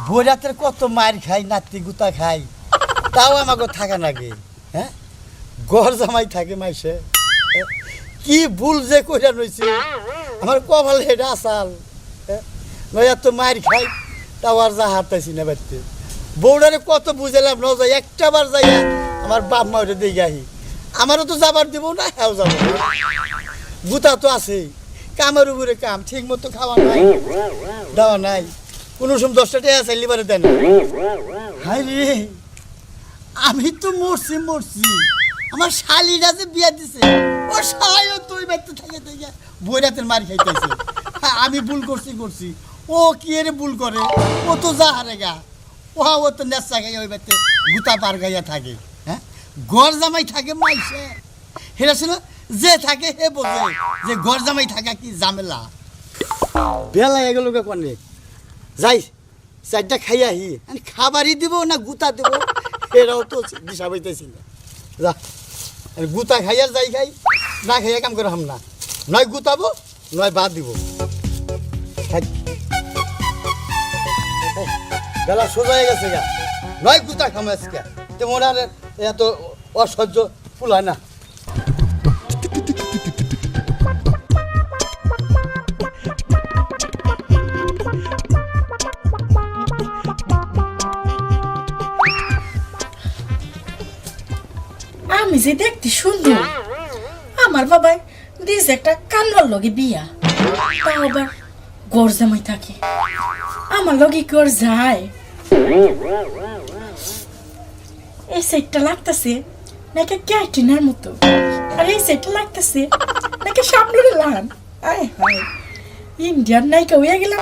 বইরাতের কত মার খাই নাতি গুতা খাই তাও আমাকে থাকা লাগে হ্যাঁ ঘর জামাই থাকে মাইসে কি ভুল যে কইরা রইছে আমার কপাল হেডা আসাল নয়া তো মার খাই তাও আর যা হারতাইছি না বাড়িতে বউডারে কত বুঝালাম ন যাই একটা বার যাইয়া আমার বাপ মা ওটা দিয়ে আহি আমারও তো যাবার দিব না হ্যাঁ যাব গুতা তো আছেই কামের উপরে কাম ঠিক মতো খাওয়া নাই দাওয়া নাই কোনো সময় 10টা টাকা চাইলে পারে দেন হাই রে আমি তো মরছি আমার শালিরা যে বিয়া দিছে ও শালিও তুই বাইতে থাকে থেকে বইরাতের মার খাইতেছে আমি ভুল করছি ও কি এর ভুল করে ও তো যা হারে গা ও তো নেশা খাই ওই বাইতে গুতা পার গাইয়া থাকে হ্যাঁ ঘর জামাই থাকে মাইসে হেরা ছিল যে থাকে হে বোঝে যে ঘর জামাই থাকা কি ঝামেলা বেলা এগুলো কোনে যাই চারটা খাই আহি খাবারই দিব না গুতা দেবো এরাও তো দিশা পাইতেছি না যা গুতা খাইয়া যাই খাই না খাইয়া কাম করে হাম না নয় গুতাবো নয় বাদ দিব বেলা সোজা হয়ে গেছে গা নয় গুতা খামো আজকে তেমন আর এত অসহ্য ফুল হয় না আমি যে দেখতে সুন্দর আমার বাবা দিয়েছে একটা কান্নার লগে বিয়া তাও আবার গড় জামাই থাকে আমার লগে গড় যায় এই সাইডটা লাগতেছে নাকি ক্যাটিনার মতো আর এই সাইডটা লাগতেছে নাকি সামনে লান আয় হায় ইন্ডিয়ান নায়িকা হয়ে গেলাম